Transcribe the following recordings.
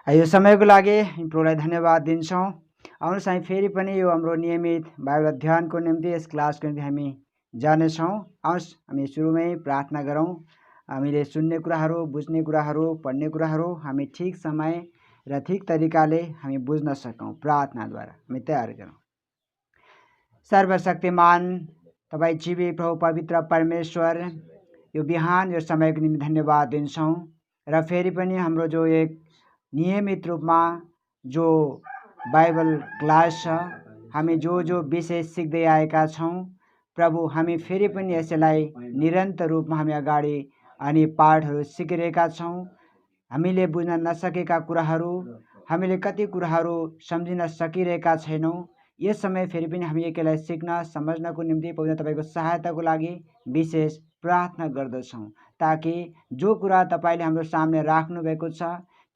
यो समयको लागि प्रभुलाई धन्यवाद दिन्छौँ। आउनुहोस् हामी फेरि पनि यो हाम्रो नियमित बाइबल अध्ययनको निम्ति यस क्लासको निम्ति हामी जानेछौँ। आउनुहोस् हामी सुरुमै प्रार्थना गरौँ। हामीले सुन्ने कुराहरू, बुझ्ने कुराहरू, पढ्ने कुराहरू हामी ठिक समय र ठिक तरिकाले हामी बुझ्न सकौँ। प्रार्थनाद्वारा हामी तयार गरौँ। सर्वशक्तिमान तपाईँ जीवी प्रभु पवित्र परमेश्वर, यो बिहान यो समयको निम्ति धन्यवाद दिन्छौँ र फेरि पनि हाम्रो जो एक नियमित रूपमा जो बाइबल क्लास छ, हामी जो विषय सिक्दै आएका छौँ प्रभु, हामी फेरि पनि यसलाई निरन्तर रूपमा हामी अगाडि अनि पाठहरू सिकिरहेका छौँ। हामीले बुझ्न नसकेका कुराहरू, हामीले कति कुराहरू सम्झिन सकिरहेका छैनौँ। यस समय फेरि पनि हामी एकैलाई सिक्न समझनको निम्ति पवित्र तपाईँको सहायताको लागि विशेष प्रार्थना गर्दछौँ, ताकि जो कुरा तपाईँले हाम्रो सामने राख्नुभएको छ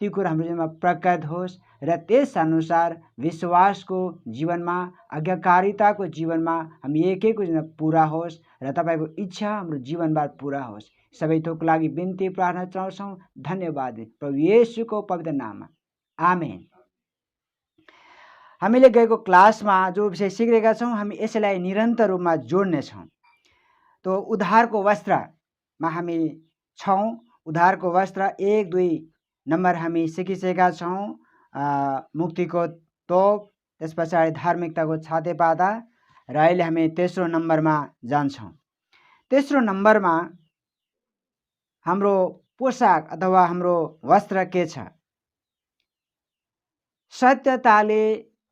ती कुरा हाम्रो जीवनमा प्रकट होस् र त्यस अनुसार विश्वासको जीवनमा, आज्ञाकारिताको जीवनमा हामी एकैको जीवनमा पुरा होस् र तपाईँको इच्छा हाम्रो जीवनबाट पुरा होस्। सबै थोकको लागि बिन्ती प्रार्थना चढाउँछौँ। धन्यवाद प्रभु येशूको पवित्र नाममा, आमेन। हामीले गएको क्लासमा जो विषय सिकिरहेका छौँ हामी यसलाई निरन्तर रूपमा जोड्नेछौँ। तो उद्धारको वस्त्रमा हामी छौँ। उद्धारको वस्त्र 1, 2 नम्बर हामी सिकिसकेका छौँ। मुक्तिको तोप, त्यस पछाडि धार्मिकताको छातेपाता र अहिले हामी तेस्रो नम्बरमा जान्छौँ। तेस्रो नम्बरमा हाम्रो पोसाक अथवा हाम्रो वस्त्र के छ? सत्यताले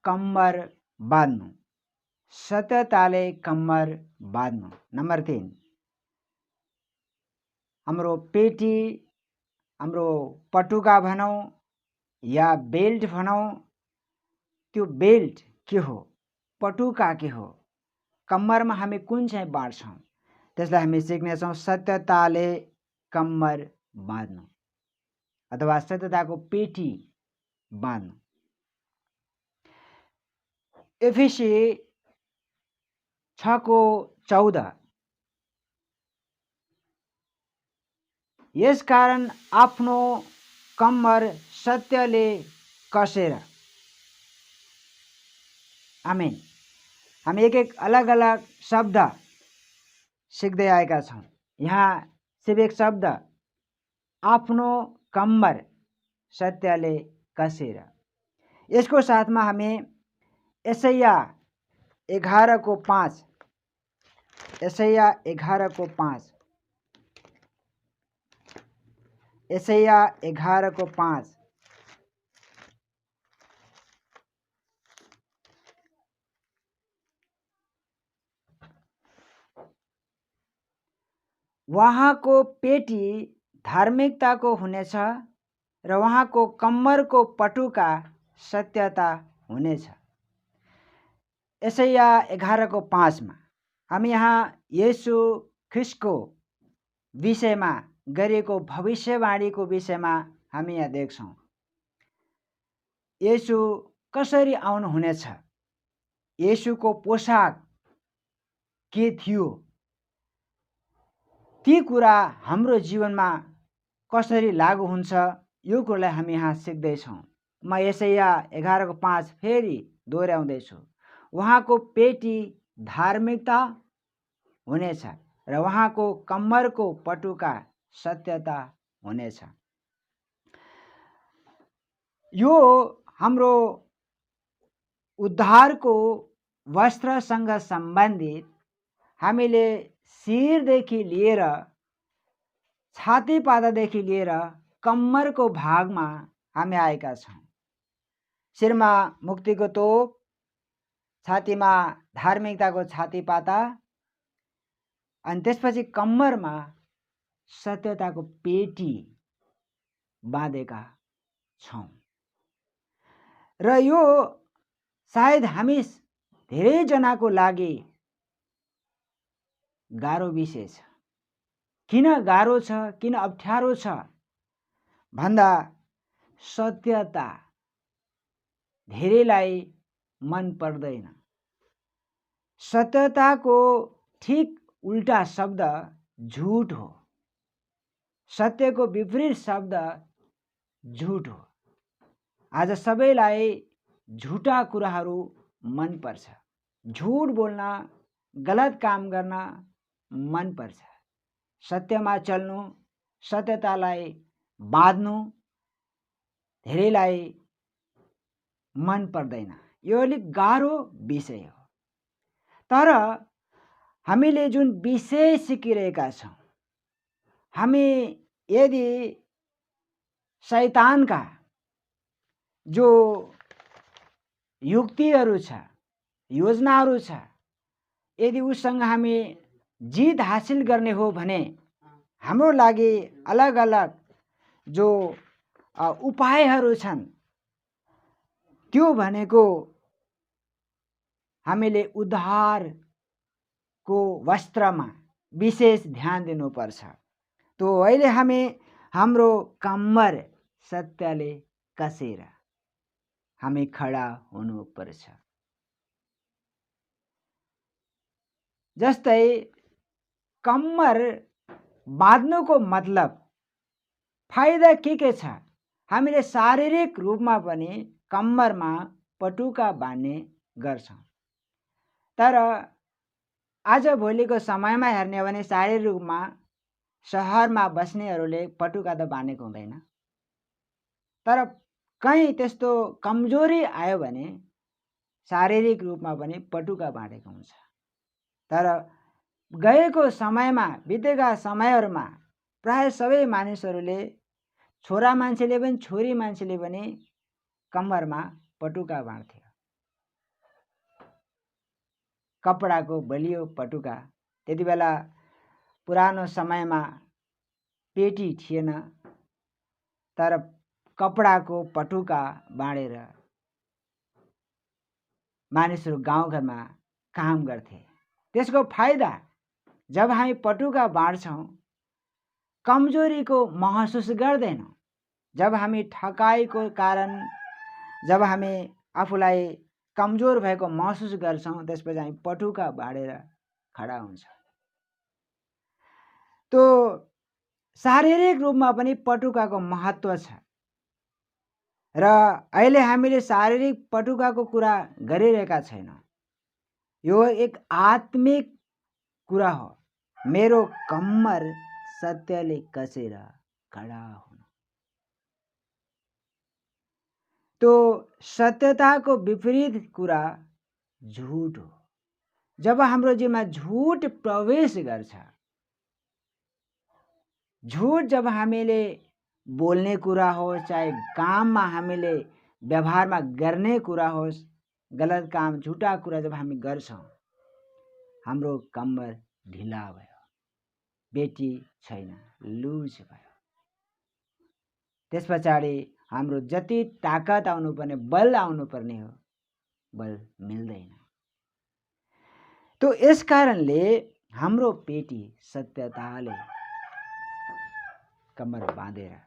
कम्मर बाँध्नु। सत्यताले कम्मर बाँध्नु। नम्बर 3 हाम्रो पेटी, हाम्रो पटुका भनौँ या बेल्ट भनौँ, त्यो बेल्ट के हो, पटुका के हो, कम्मरमा हामी कुन चाहिँ बाँड्छौँ त्यसलाई हामी सिक्नेछौँ। सत्यताले कम्मर बाँध्नु अथवा सत्यताको पेटी बाँध्नु। एफिसी 6:14 यसकारण आफ्नो कम्मर सत्यले कसेर। आमेन। हामी एक अलग अलग शब्द सिक्दै आएका छौँ। यहाँ सिर्फ एक शब्द, आफ्नो कम्मर सत्यले कसेर। यसको साथमा हामी यशाया 11:5, यशाया 11:5, यशाया 11:5 उहाँको पेटी धार्मिकताको हुनेछ र उहाँको कम्मरको पटुका सत्यता हुनेछ। यशाया 11:5 मा हामी यहाँ येशू ख्रिस्टको विषयमा गरिएको भविष्यवाणीको विषयमा हामी यहाँ देख्छौँ। येशू कसरी आउनुहुनेछ, येशूको पोसाक के थियो, ती कुरा हाम्रो जीवनमा कसरी लागू हुन्छ, यो कुरालाई हामी यहाँ सिक्दैछौँ। म यशाया 11:5 फेरि दोहोऱ्याउँदैछु। उहाँको पेटी धार्मिकता हुनेछ र उहाँको कम्मरको पटुका सत्यता हुनेछ। यो हाम्रो उद्धारको वस्त्रसँग सम्बन्धित हामीले शिरदेखि लिएर, छातीपातादेखि लिएर कम्मरको भागमा हामी आएका छौँ। शिरमा मुक्तिको तोप, छातीमा धार्मिकताको छातीपाता, अनि त्यसपछि कम्मरमा सत्यताको पेटी बाँधेका छौँ। र यो सायद हामी धेरैजनाको लागि गाह्रो विषय छ। किन गाह्रो छ, किन अप्ठ्यारो छ भन्दा सत्यता धेरैलाई मन पर्दैन। सत्यताको ठीक उल्टा शब्द झूठ हो। सत्यको विपरीत शब्द झूठ हो। आज सबैलाई झुटा कुराहरू मन पर्छ। झुट बोल्न, गलत काम गर्न मन पर्छ। सत्यमा चल्नु, सत्यतालाई बाँध्नु धेरैलाई मन पर्दैन। यो अलिक गाह्रो विषय हो। तर हामीले जुन विषय सिकिरहेका छौँ, हामी यदि शैतानका जो युक्तिहरू छ, योजनाहरू छ, यदि उसँग हामी जित हासिल गर्ने हो भने हाम्रो लागि अलग अलग जो उपायहरू छन्, त्यो भनेको हामीले उद्धारको वस्त्रमा विशेष ध्यान दिनुपर्छ। तो अहिले हामी हाम्रो कम्मर सत्यले कसेर हामी खडा हुनुपर्छ। जस्तै कम्मर बाँध्नुको मतलब फाइदा के छ? हामीले शारीरिक रूपमा पनि कम्मरमा पटुका बाँध्ने गर्छौँ। तर आजभोलिको समयमा हेर्ने हो भने शारीरिक रूपमा सहरमा बस्नेहरूले पटुका त बाँधेको हुँदैन। तर कहीँ त्यस्तो कमजोरी आयो भने शारीरिक रूपमा पनि पटुका बाँधेको हुन्छ। तर गएको समयमा, बितेका समयहरूमा प्राय सबै मानिसहरूले, छोरा मान्छेले पनि छोरी मान्छेले पनि कम्मरमा पटुका बाँध्थ्यो। कपडाको बलियो पटुका। त्यति बेला पुरानो समयमा पेटी थिएन, तर कपडाको पटुका बाँडेर मानिसहरू गाउँघरमा काम गर्थे। त्यसको फाइदा, जब हामी पटुका बाँड्छौँ कमजोरीको महसुस गर्दैनौँ। जब हामी ठकाइको कारण, जब हामी आफूलाई कमजोर भएको महसुस गर्छौँ, त्यसपछि हामी पटुका बाँडेर खडा हुन्छौँ। तो शारीरिक रूपमा पनि पटुकाको महत्त्व छ। र अहिले हामीले शारीरिक पटुकाको कुरा गरिरहेका छैनौँ। यो एक आत्मिक कुरा हो। मेरो कम्मर सत्यले कसेर खडा हुनु। तो सत्यताको विपरीत कुरा झुट हो। जब हाम्रो जीवनमा झुट प्रवेश गर्छ, झुट जब हामीले बोल्ने कुरा हो, चाहे काममा हामीले व्यवहारमा गर्ने कुरा होस्, गलत काम, झुटा कुरा जब हामी गर्छौँ, हाम्रो कम्मर ढिला भयो, बेटी छैन, लुज भयो। त्यस पछाडि हाम्रो जति ताकत आउनुपर्ने, बल आउनुपर्ने हो, बल मिल्दैन। तो यस कारणले हाम्रो पेटी सत्यताले कम्मर बाँधेर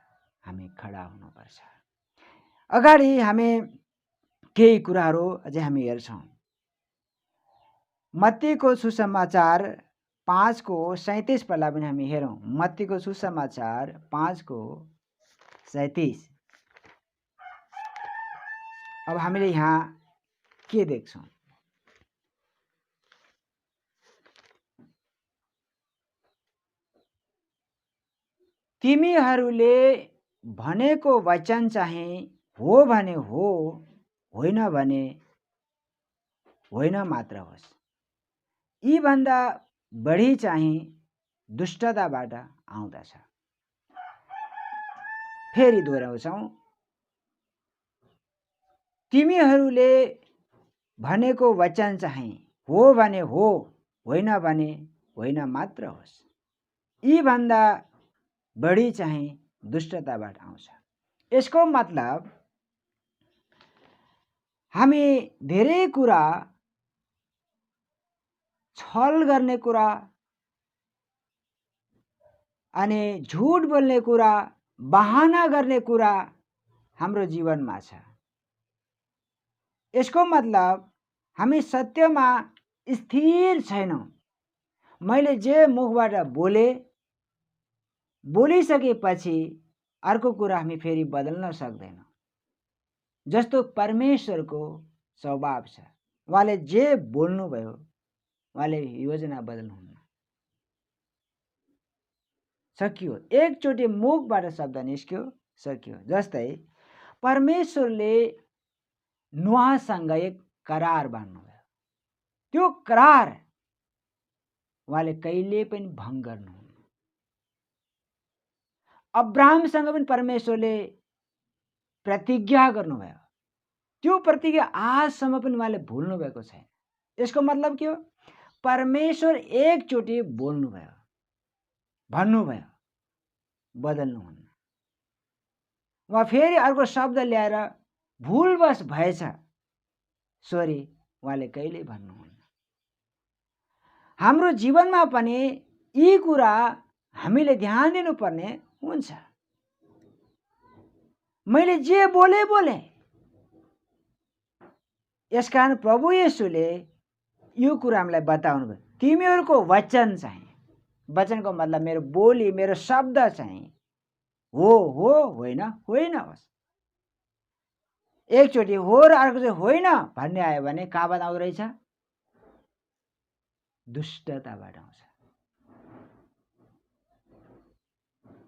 हामी खडा हुनुपर्छ। अगाडि हामी केही कुराहरू अझै हामी हेर्छौँ। मत्तीको सुसमाचार 5:37 पल्ला पनि हामी हेरौँ। मत्तीको सुसमाचार 5:37। अब हामीले यहाँ के देख्छौँ? तिमीहरूले भनेको वचन चाहिँ हो भने हो, होइन भने होइन मात्र होस्। यी भन्दा बढी चाहिँ दुष्टताबाट आउँदछ। फेरि दोहोऱ्याउँछौँ। तिमीहरूले भनेको वचन चाहिँ हो भने हो, होइन भने होइन मात्र होस्। यी भन्दा बढी चाहिँ दुष्टताबाट आउँछ। यसको मतलब हामी धेरै कुरा, छल गर्ने कुरा अनि झुट बोल्ने कुरा, बहाना गर्ने कुरा हाम्रो जीवनमा छ। यसको मतलब हामी सत्यमा स्थिर छैनौँ। मैले जे मुखबाट बोलिसकेपछि अर्को कुरा हामी फेरि बदल्न सक्दैनौँ। जस्तो परमेश्वरको स्वभाव छ। उहाँले जे बोल्नुभयो उहाँले योजना बदल्नुहुन्न। सकियो, एकचोटि मुखबाट शब्द निस्क्यो, सकियो। जस्तै परमेश्वरले नोआसँग एक करार बाँड्नुभयो, त्यो करार उहाँले कहिले पनि भङ्ग गर्नुहुन्न। अब्राहमसँग पनि परमेश्वरले प्रतिज्ञा गर्नुभयो, त्यो प्रतिज्ञा आजसम्म पनि उहाँले भुल्नु भएको छैन। यसको मतलब के हो? परमेश्वर एकचोटि बोल्नुभयो, भन्नुभयो, बदल्नुहुन्न। उहाँ फेरि अर्को शब्द ल्याएर भुलवश भएछ सरी उहाँले कहिल्यै भन्नुहुन्न। हाम्रो जीवनमा पनि यी कुरा हामीले ध्यान दिनुपर्ने हुन्छ। मैले जे बोले यसकारण प्रभु येशूले यो कुरा हामीलाई बताउनु भयो, तिमीहरूको वचन चाहिँ, वचनको मतलब मेरो बोली, मेरो शब्द चाहिँ हो होइन होइन होस्। एकचोटि हो र अर्को चाहिँ होइन भन्ने आयो भने कहाँबाट आउँदो रहेछ? दुष्टताबाट आउँछ।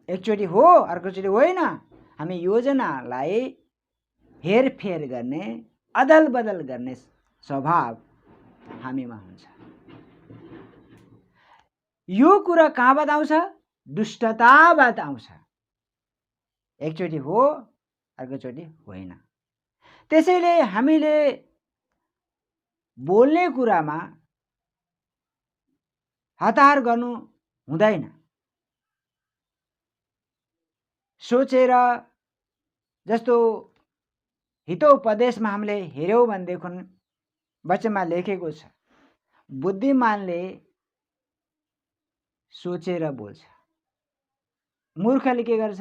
एकचोटि हो अर्कोचोटि होइन, हामी योजनालाई हेरफेर गर्ने, अदल बदल गर्ने स्वभाव हामीमा हुन्छ। यो कुरा कहाँबाट आउँछ? दुष्टताबाट आउँछ। एकचोटि हो अर्कोचोटि होइन। त्यसैले हामीले बोल्ने कुरामा हतार गर्नु हुँदैन। सोचेर, जस्तो हितोपदेशमा हामीले हेर्यौँ भनेदेखि वचनमा लेखेको छ, बुद्धिमानले सोचेर बोल्छ, मूर्खले के गर्छ?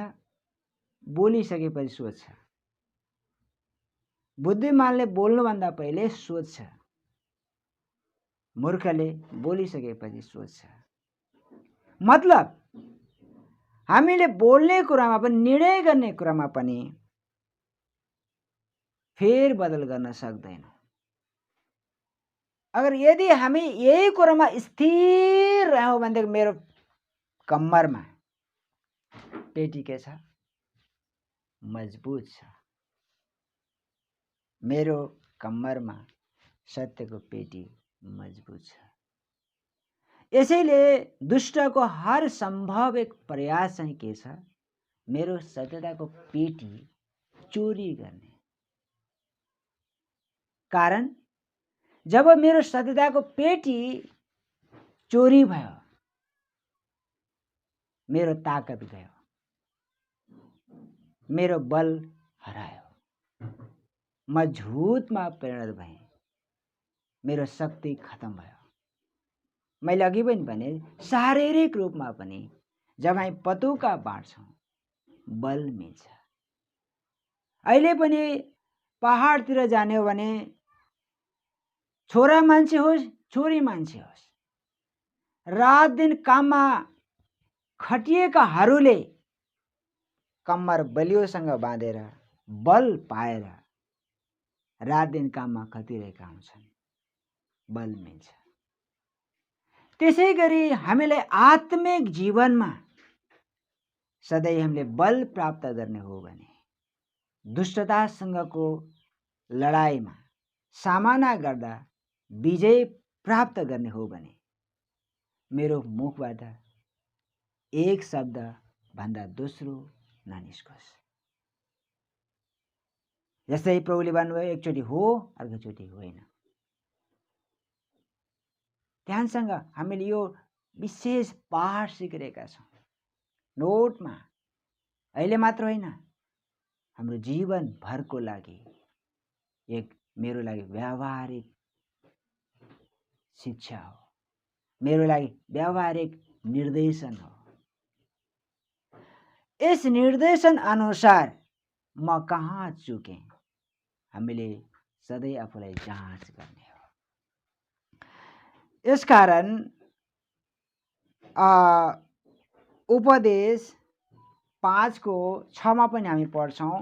बोलिसकेपछि सोच्छ। बुद्धिमानले बोल्नुभन्दा पहिले सोच्छ, मूर्खले बोलिसकेपछि सोच्छ। मतलब हामीले बोल्ने कुरामा पनि, निर्णय गर्ने कुरामा पनि फेर बदल गर्न सक्दैनौँ। अगर यदि हामी यही कुरामा स्थिर रह्यौँ भनेदेखि मेरो कम्मरमा पेटी के छ? मजबुत छ। मेरो कम्मरमा सत्यको पेटी मजबुत छ। यसैले दुष्टको हर सम्भावित प्रयास चाहिँ के छ? मेरो सत्यताको पेटी चोरी गर्ने। कारण जब मेरो सत्यताको पेटी चोरी भयो, मेरो ताकत गयो, मेरो बल हरायो, म झुटमा परिणत भएँ, मेरो शक्ति खत्म भयो। मैले अघि पनि भने शारीरिक रूपमा पनि जब हामी पतुका बाँड्छौँ बल मिल्छ। अहिले पनि पहाडतिर जाने हो भने छोरा मान्छे होस् छोरी मान्छे होस्, रात दिन काममा खटिएकाहरूले कम्मर बलियोसँग बाँधेर बल पाएर रात दिन काममा खटिरहेका हुन्छन्, बल मिल्छ। त्यसै गरी हामीलाई आत्मिक जीवनमा सधैँ हामीले बल प्राप्त गर्ने हो भने, दुष्टतासँगको लडाईँमा सामना गर्दा विजय प्राप्त गर्ने हो भने मेरो मुखबाट एक शब्द भन्दा दोस्रो ननिस्कोस्। जस्तै प्रभुले भन्नुभयो, एकचोटि हो अर्कोचोटि होइन। ध्यानसँग हामीले यो विशेष पाठ सिकिरहेका छौँ नोटमा। अहिले मात्र होइन, हाम्रो जीवन भरको लागि एक मेरो लागि व्यावहारिक शिक्षा हो, मेरो लागि व्यावहारिक निर्देशन हो। यस निर्देशन अनुसार म कहाँ चुकेँ हामीले सधैँ आफूलाई जाँच गर्ने हो। यसकारण उपदेश 5:6 पनि हामी पढ्छौँ।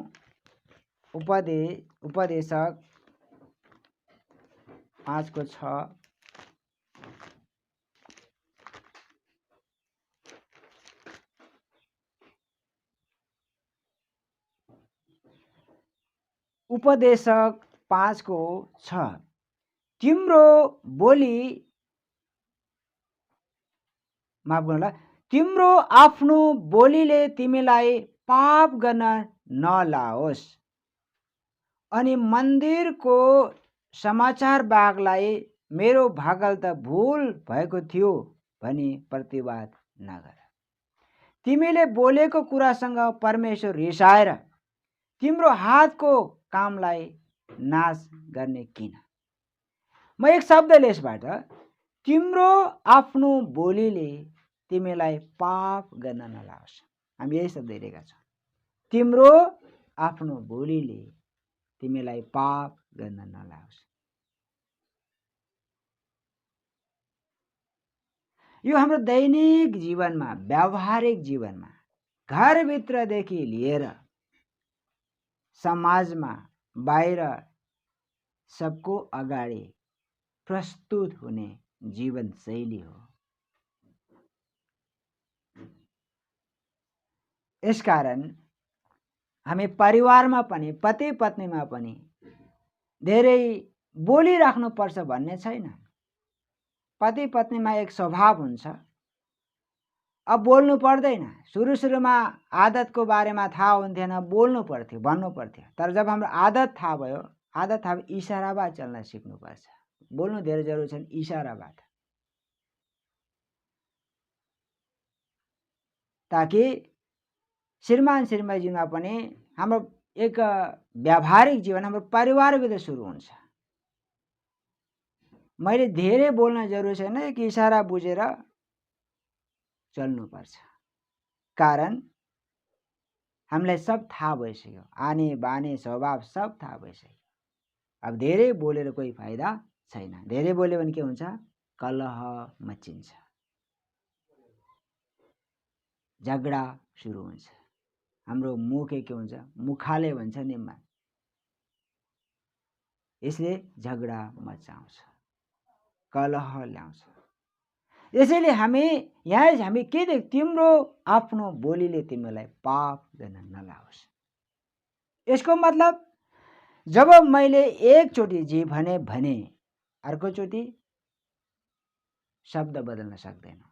उपदेशक 5:6 उपदेशक 5:6 तिम्रो बोली माफ गर्नुहोला, तिम्रो आफ्नो बोलीले तिमीलाई पाप गर्न नलाओस्। अनि मन्दिरको समाचार बागलाई मेरो भाकल त भुल भएको थियो भनी प्रतिवाद नगर। तिमीले बोलेको कुरासँग परमेश्वर रिसाएर तिम्रो हातको कामलाई नाश गर्ने किन? म एक शब्दले यसबाट तिम्रो आफ्नो बोलीले तिमीलाई पाप गर्न नलाओस्। हामी यही शब्द हेरेका छौँ, तिम्रो आफ्नो बोलीले तिमीलाई पाप गर्न नलाओस्। यो हाम्रो दैनिक जीवनमा, व्यावहारिक जीवनमा, घरभित्रदेखि लिएर समाजमा बाहिर सबको अगाडि प्रस्तुत हुने जीवन शैली हो। यसकारण हामी परिवारमा पनि, पति पत्नीमा पनि धेरै बोलिराख्नुपर्छ भन्ने छैन। पति पत्नीमा एक स्वभाव हुन्छ, अब बोल्नु पर्दैन। सुरुमा आदतको बारेमा थाहा हुन्थेन, बोल्नु पर्थ्यो, भन्नु पर्थ्यो। तर जब हाम्रो आदत थाहा भयो, इसाराबाट चल्न सिक्नुपर्छ। बोल्नु धेरै जरुरी छैन, इसाराबाट, ताकि श्रीमान श्रीमतीमा पनि हाम्रो एक व्यावहारिक जीवन हाम्रो परिवारभित्र सुरु हुन्छ। मैले धेरै बोल्न जरुरी छैन, एक इसारा बुझेर चल्नुपर्छ। कारण हामीलाई सब थाहा भइसक्यो, आने बाने स्वभाव सब थाहा भइसक्यो। अब धेरै बोलेर कोही फाइदा छैन। धेरै बोल्यो भने के हुन्छ? कलह मचिन्छ, झगडा सुरु हुन्छ। हाम्रो मुख के हुन्छ? मुखाले भन्छ नि, यसले झगडा मचाउँछ, कलह ल्याउँछ। यसैले हामी के देख, तिम्रो आफ्नो बोलीले तिमीलाई पाप गर्न नलाओस्। यसको मतलब जब मैले एकचोटि जे भने अर्कोचोटि शब्द बदल्न सक्दैनौ,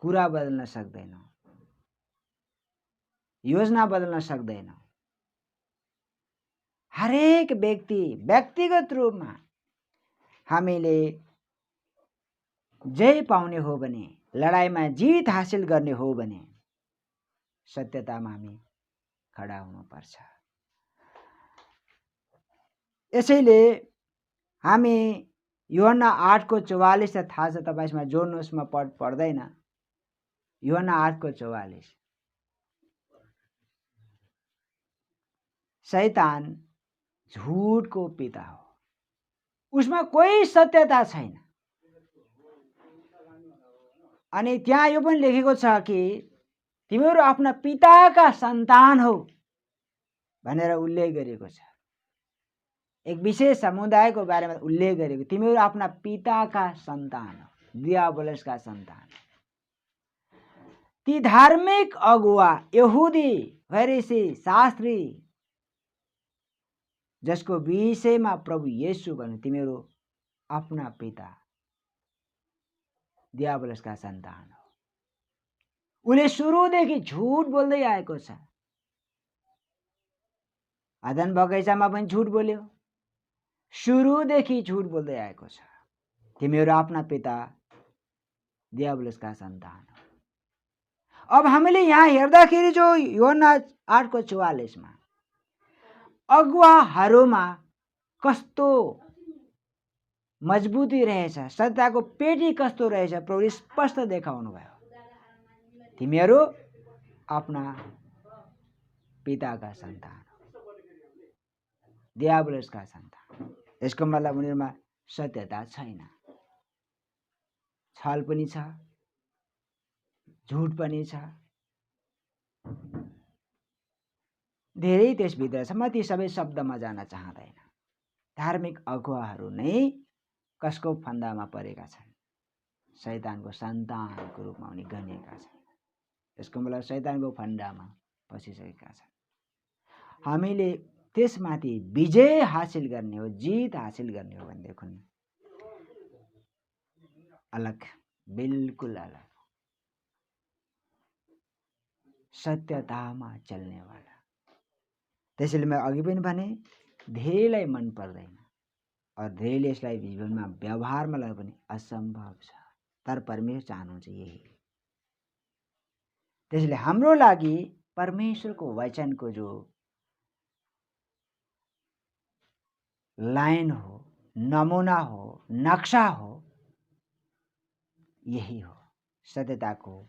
कुरा बदल्न सक्दैनौ, योजना बदल्न सक्दैनौ। हरेक व्यक्तिगत रूपमा हामीले जय पाउने हो भने, लडाईँमा जित हासिल गर्ने हो भने सत्यतामा हामी खडा हुनुपर्छ। यसैले हामी यूहन्ना 8:44 थाहा छ तपाईसँग, जोड्नुहोस्, म पढ्दैन। यूहन्ना 8:44 शैतान झुटको पिता हो, उसमा कोही सत्यता छैन। अनि त्यहाँ यो पनि लेखेको छ कि तिमीहरू आफ्ना पिताका सन्तान हो भनेर उल्लेख गरिएको छ। एक विशेष समुदायको बारेमा उल्लेख गरेको, तिमीहरू आफ्ना पिताका सन्तान हो, दियाबलसका सन्तान। ती धार्मिक अगुवा, यहुदी, फरिसी, शास्त्री, जसको विषयमा प्रभु येशू भन्नु, तिमीहरू आफ्ना पिता दियाबलसका सन्तान हो। उले सुरुदेखि झुट बोल्दै आएको छ। अदन बगैँचामा पनि झुट बोल्यो, सुरुदेखि झुट बोल्दै आएको छ। तिमीहरू आफ्ना पिता दियाबलसका सन्तान हो। अब हामीले यहाँ हेर्दाखेरि जो यूहन्ना 8:44 अगुवाहरूमा कस्तो मजबुती रहेछ, सत्यताको पेटी कस्तो रहेछ, प्रभु स्पष्ट देखाउनु भयो। तिमीहरू आफ्ना पिताका सन्तान हो, दियाबलसका सन्तान। यसको मतलब उनीहरूमा सत्यता छैन, छल पनि छ, झुट पनि छ। धेरै त्यसभित्र छ। म ती सबै शब्दमा जान चाहँदैन। धार्मिक अगुवाहरू नै कसको फन्दामा परेका छन्? शैतानको सन्तानको रूपमा उनी गनिएका छन्। यसको मतलब शैतानको फन्दामा पसिसकेका छन्। हामीले त्यसमाथि विजय हासिल गर्ने हो, जित हासिल गर्ने हो भनेदेखि अलग, बिल्कुल अलग, सत्यतामा चल्नेवाला। त्यसैले म अघि पनि भने धेरैलाई मन पर्दैन और धेरैले यसलाई जीवनमा व्यवहारमा ल्याउनु पनि असम्भव छ, तर परमेश्वर चाहनुहुन्छ यही। त्यसैले हाम्रो लागि परमेश्वरको वचनको जो लाइन हो, नमुना हो, नक्सा हो, यही हो। सत्यताको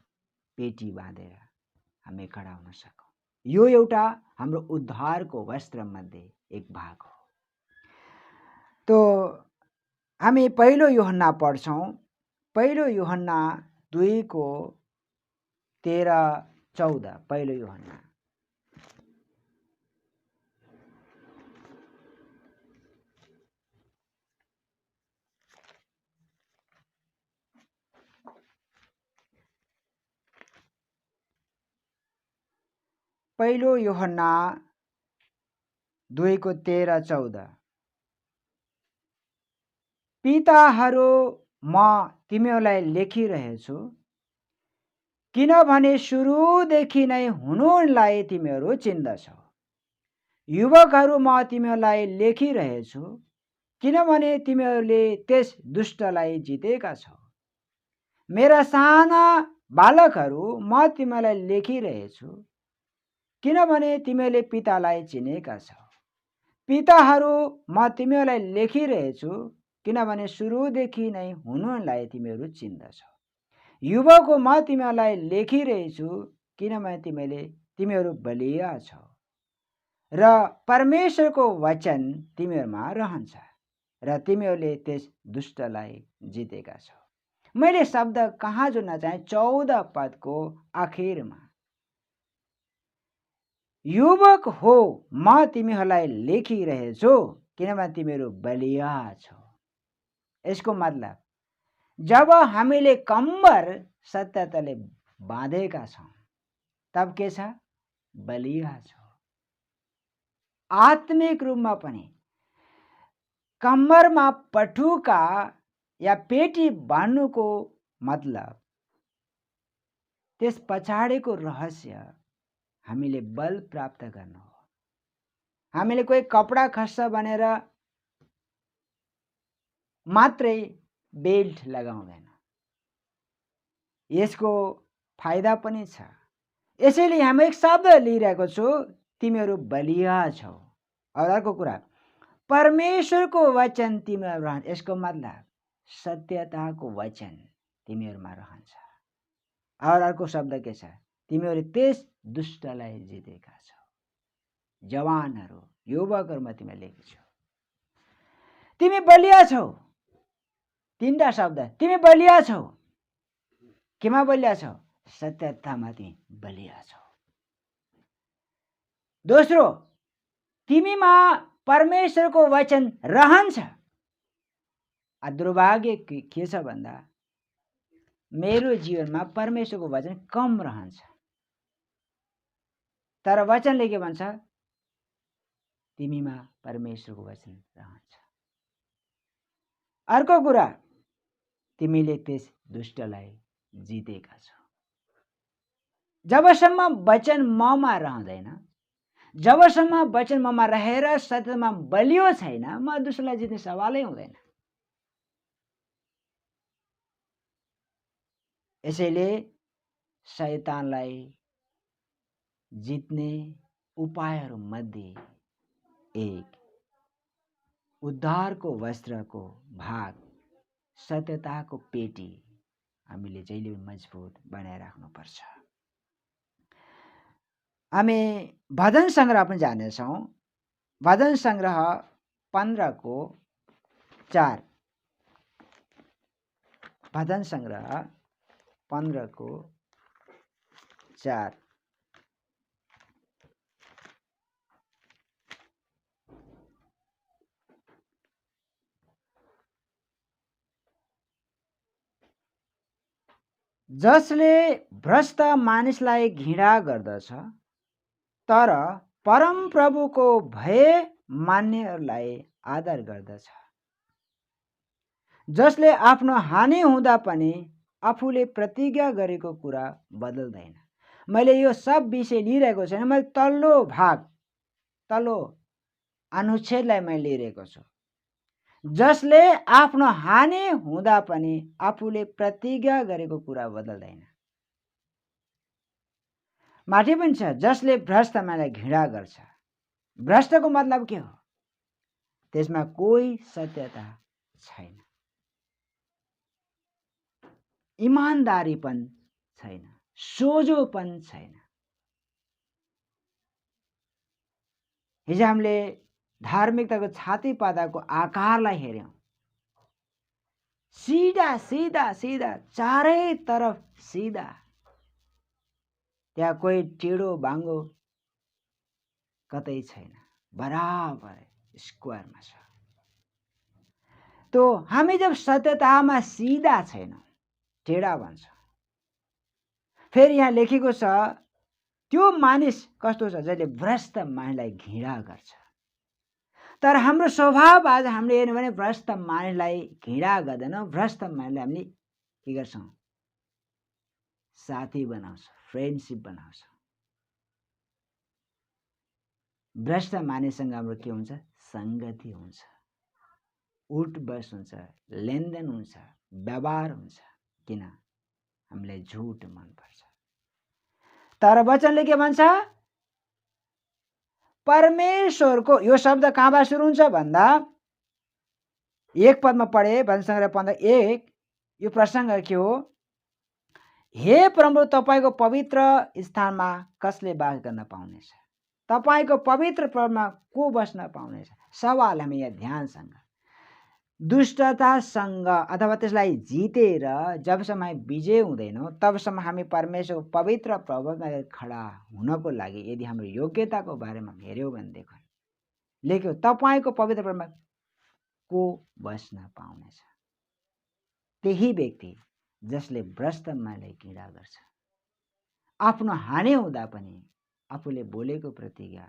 पेटी बाँधेर हामी खडा हुन सकौँ। यो एउटा हाम्रो उद्धारको वस्त्र मध्ये एक भाग हो। तो हामी पहिलो यूहन्ना पढ्छौँ। पहिलो यूहन्ना 2:13-14। पहिलो यूहन्ना पहिलो यूहन्ना 2:13-14। पिताहरू, म तिमीहरूलाई लेखिरहेछु किनभने सुरुदेखि नै हुनुलाई तिमीहरू चिन्दछौ। युवकहरू, म तिमीहरूलाई लेखिरहेछु किनभने तिमीहरूले त्यस दुष्टलाई जितेका छौ। मेरा साना बालकहरू, म तिमीलाई लेखिरहेछु किनभने तिमीहरूले पितालाई चिनेका छौ। पिताहरू, म तिमीहरूलाई लेखिरहेछु किनभने सुरुदेखि नै हुनुलाई तिमीहरू चिन्दछौ। युवकको, म तिमीहरूलाई लेखिरहेछु किनभने तिमीहरू बलिया छौ र परमेश्वरको वचन तिमीहरूमा रहन्छ र तिमीहरूले त्यस दुष्टलाई जितेका छौ। मैले शब्द कहाँ जोड्न चाहे? 14 पदको आखिरमा, युवक हो, म तिमीहरूलाई लेखिरहेछु किनभने तिमीहरू बलिया छौ। यसको मतलब जब हामीले कम्बर सत्यताले बाँधेका छौँ तब के छ? बलिया छौ। आत्मिक रूपमा पनि कम्मरमा पटुका या पेटी बाँध्नुको मतलब त्यस पछाडिको रहस्य हामीले बल प्राप्त गर्नु हो। हामीले कोही कपडा खस्छ भनेर मात्रै बेल्ट लगाउँदैन, यसको फाइदा पनि छ। यसैले हामी एक शब्द लिइरहेको छु, तिमीहरू बलिया छौ। और अर्को कुरा, परमेश्वरको वचन तिमीहरू रहन्छ। यसको मतलब सत्यताको वचन तिमीहरूमा रहन्छ। और अर्को शब्द के छ? तिमीहरू त्यस दुष्टलाई जितेका छौ। जवानहरू, युवकहरूमा तिमीले लेखेछौ तिमी बलिया छौ। तीनटा शब्द, तिमी बलिया छौ। केमा बलिया छौ? सत्यतामा तिमी बलिया छौ। दोस्रो, तिमीमा परमेश्वरको वचन रहन्छ। दुर्भाग्य के छ भन्दा मेरो जीवनमा परमेश्वरको वचन कम रहन्छ। तर वचनले के भन्छ? तिमीमा परमेश्वरको वचन रहन्छ। अर्को कुरा, तिमीले त्यस दुष्टलाई जितेका छौ। जबसम्म वचन ममा रहँदैन, जबसम्म वचन ममा रहेर सत्यमा बलियो छैन, म दुष्टलाई जित्ने सवालै हुँदैन। यसैले शैतानलाई जित्ने उपायहरू मध्ये एक उद्धारको वस्त्रको भाग सत्यताको पेटी हामीले जहिले मजबुत बनाइराख्नुपर्छ। हामी भजन संग्रह पनि जानेछौँ। भजन संग्रह 15:4। भजन संग्रह 15:4। जसले भ्रष्ट मानिसलाई घृणा गर्दछ तर परम प्रभुको भय मान्नेहरूलाई आदर गर्दछ। जसले आफ्नो हानि हुँदा पनि आफूले प्रतिज्ञा गरेको कुरा बदल्दैन। मैले यो सब विषय लिइरहेको छैन, मैले तल्लो भाग तल्लो अनुच्छेदलाई मैले लिइरहेको छु। जसले आफ्नो हानि हुँदा पनि आफूले प्रतिज्ञा गरेको कुरा बदल्दैन। माथि पनि छ जसले भ्रष्ट मानिसलाई घृणा गर्छ। भ्रष्टको मतलब के हो? त्यसमा कोही सत्यता छैन, इमानदारीपन छैन, सोझोपन छैन। हिजो हामीले धार्मिकताको छाती पाताको आकारलाई हेर्यौं। सीधा सीधा सीधा चारै तरफ सीधा, त्यहाँ कोही टेढो बाङ्गो कतै छैन, बराबर स्क्वायरमा छ। तो हामी जब सत्यतामा सीधा छैनौं, टेढा भन्छ। फेरि यहाँ लेखेको छ त्यो मानिस कस्तो छ? जसले भ्रष्ट मानिसलाई घृणा गर्छ। तर हाम्रो स्वभाव आज हामीले हेर्नु भने भ्रष्ट मानिसलाई घृणा गर्दैनौँ। भ्रष्ट मानिसलाई हामीले के गर्छौँ? साथी बनाउँछौँ, फ्रेन्डसिप बनाउँछौँ। भ्रष्ट मानिससँग हाम्रो के हुन्छ? सङ्गति हुन्छ, उठबस हुन्छ, लेनदेन हुन्छ, व्यवहार हुन्छ। किन? हामीलाई झुट मनपर्छ। तर वचनले के भन्छ? परमेश्वरको, यो शब्द कहाँबाट सुरु हुन्छ भन्दा 1 पदमा पढे, भजन सङ्ग्रह 15:1, यो प्रसङ्ग के हो? हे प्रभु, तपाईको पवित्र स्थानमा कसले बास गर्न पाउनेछ? तपाईको पवित्र पर्वमा को बस्न पाउनेछ? सवाल हामी यहाँ ध्यानसँग, दुष्टतासँग अथवा त्यसलाई जितेर जबसम्म हामी विजय हुँदैनौँ तबसम्म हामी परमेश्वरको पवित्र प्रभुमा खडा हुनको लागि यदि हाम्रो योग्यताको बारेमा हेऱ्यौँ भनेदेखि लेख्यो तपाईको पवित्र प्रभुमा को बस्न पाउनेछ? त्यही व्यक्ति जसले भ्रष्ट मानिसलाई घृणा गर्छ, आफ्नो हानि हुँदा पनि आफूले बोलेको प्रतिज्ञा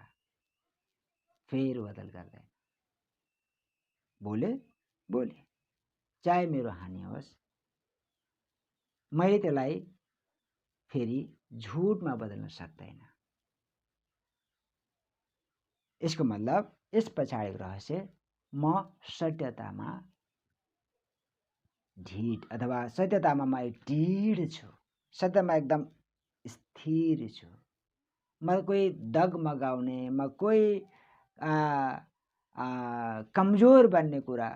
फेरबदल गर्दैन। बोले चाहे मेरो हानि होस्, मैले त्यसलाई फेरि झुटमा बदल्न सक्दैन। यसको मतलब यस पछाडिको रहस्य म सत्यतामा ढिड अथवा सत्यतामा म ढिड छु, सत्यमा एकदम स्थिर छु। म कोही डगमगाउने, म कोही कमजोर बन्ने कुरा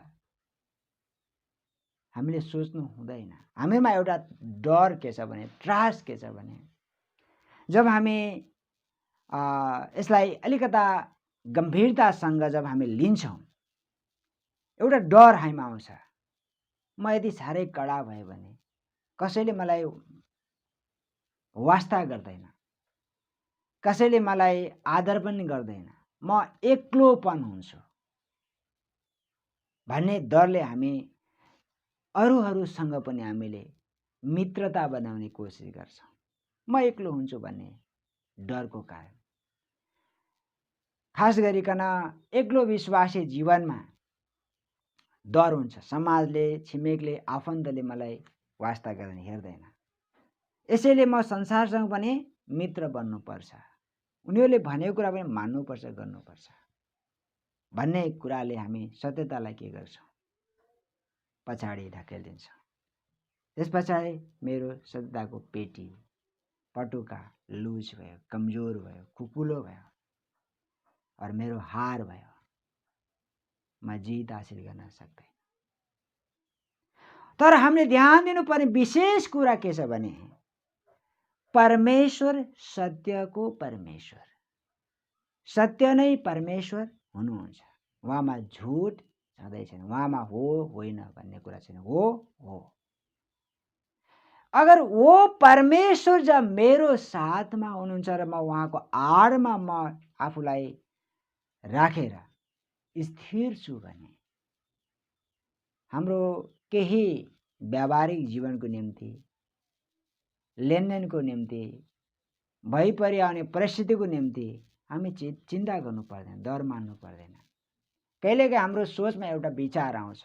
हामीले सोच्नु हुँदैन। हामीमा एउटा डर के छ भने, त्रास के छ भने, जब हामी यसलाई अलिकता गम्भीरतासँग जब हामी लिन्छौँ, एउटा डर हामीमा आउँछ। म यदि साह्रै कडा भयो भने कसैले मलाई वास्ता गर्दैन, कसैले मलाई आदर पनि गर्दैन, म एक्लोपन हुन्छु भन्ने डरले हामी अरूसँग पनि हामीले मित्रता बनाउने कोसिस गर्छौँ। म एक्लो हुन्छु भन्ने डरको कारण। खास गरिकन एक्लो विश्वासी जीवनमा डर हुन्छ। समाजले, छिमेकले, आफन्तले मलाई वास्ता गर्न हेर्दैन, यसैले म संसारसँग पनि मित्र बन्नुपर्छ, उनीहरूले भनेको कुरा पनि मान्नुपर्छ, गर्नुपर्छ भन्ने कुराले हामी सत्यतालाई के गर्छौँ? पछाडि ढकेलिदिन्छौँ। त्यस पछाडि मेरो सत्यताको पेटी पटुका लुज भयो, कमजोर भयो, कुकुलो भयो और मेरो हार भयो, म जित हासिल गर्न सक्दैन। तर हामीले ध्यान दिनुपर्ने विशेष कुरा के छ भने परमेश्वर सत्यको परमेश्वर, सत्य नै परमेश्वर हुनुहुन्छ। उहाँमा झुट छँदै छैन, उहाँमा हो होइन भन्ने कुरा छैन, हो। अगर वो परमेश्वर जब मेरो साथमा हुनुहुन्छ र म उहाँको आडमा म आफूलाई राखेर स्थिर छु भने हाम्रो केही व्यावहारिक जीवनको निम्ति लेनदेनको निम्ति, भइपरि आउने परिस्थितिको निम्ति हामी चिन्ता गर्नु पर्दैन, डर मान्नु पर्दैन। कहिलेकाहीँ हाम्रो सोचमा एउटा विचार आउँछ,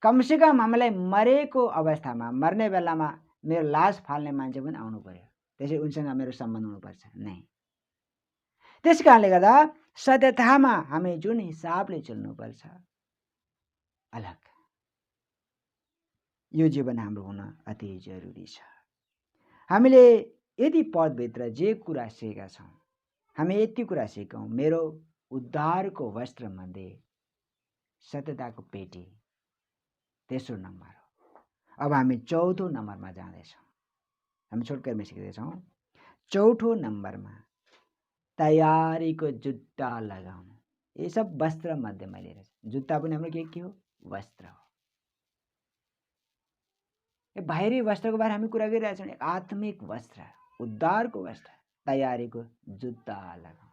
कमसेकम हामीलाई मरेको अवस्थामा, मर्ने बेलामा मेरो लास फाल्ने मान्छे पनि आउनु पर्यो, त्यसै उनसँग मेरो सम्बन्ध हुनुपर्छ। नै, त्यस कारणले गर्दा सत्यतामा हामी जुन हिसाबले चल्नुपर्छ अलग, यो जीवन हाम्रो हुन अति जरुरी छ। हामीले यदि पदभित्र जे कुरा सिकेका छौँ, हामी यति कुरा सिकौँ, मेरो उद्धारको वस्त्रमध्ये सत्यताको पेटी तेस्रो नम्बर हो। अब हामी चौथो नम्बरमा जाँदैछौँ। हामी छोटकरीमा सिक्दैछौँ। चौथो नम्बरमा तयारीको जुत्ता लगाउनु। ये सब वस्त्र मध्ये मैले जुत्ता पनि हाम्रो के हो? वस्त्र हो। ये बाहिरी वस्त्रको बारे हामी कुरा गरिरहेछौँ। आत्मिक वस्त्र, उद्धारको वस्त्र, तयारीको जुत्ता लगाउनु।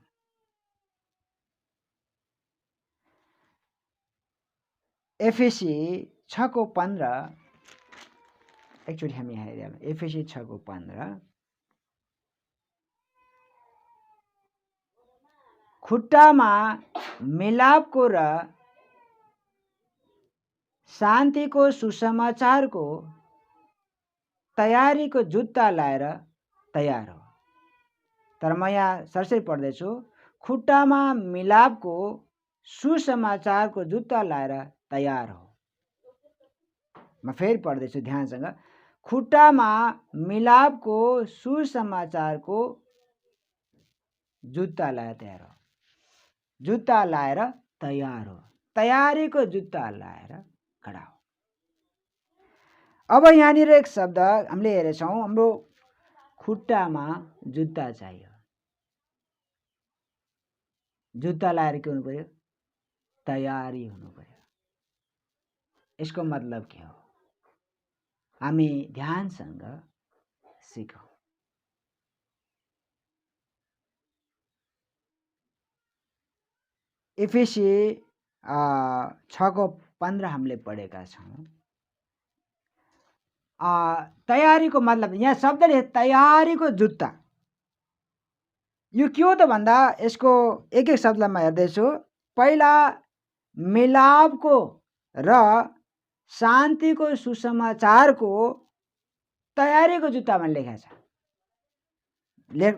एफएसी 6:15 एकचोटि हामी हेरौँ। एफएसी 6:15 खुट्टामा मिलापको र शान्तिको सुसमाचारको तयारीको जुत्ता लाएर तयार हो। तर म यहाँ सरसरी पढ्दैछु, खुट्टामा मिलापको सुसमाचारको जुत्ता लाएर तयार हो। म फेरि पढ्दैछु ध्यानसँग, खुट्टामा मिलापको सुसमाचारको जुत्ता लाएर तयार हो। जुत्ता लाएर तयार हो, तयारीको जुत्ता लाएर खडा हो। अब यहाँनिर एक शब्द हामीले हेरेछौँ, हाम्रो खुट्टामा जुत्ता चाहियो। जुत्ता लाएर के हुनु पर्यो? तयारी हुनु पर्यो। यसको मतलब के हो? हामी ध्यानसँग सिकौँ। एफएसी 6:15 हामीले पढेका छौँ। तयारीको मतलब यहाँ शब्दले तयारीको जुत्ता, यो के हो त भन्दा यसको एक एक शब्दलाई म हेर्दैछु। पहिला मिलापको र शान्तिको सुसमाचारको तयारीको जुत्तामा लेखेको छ।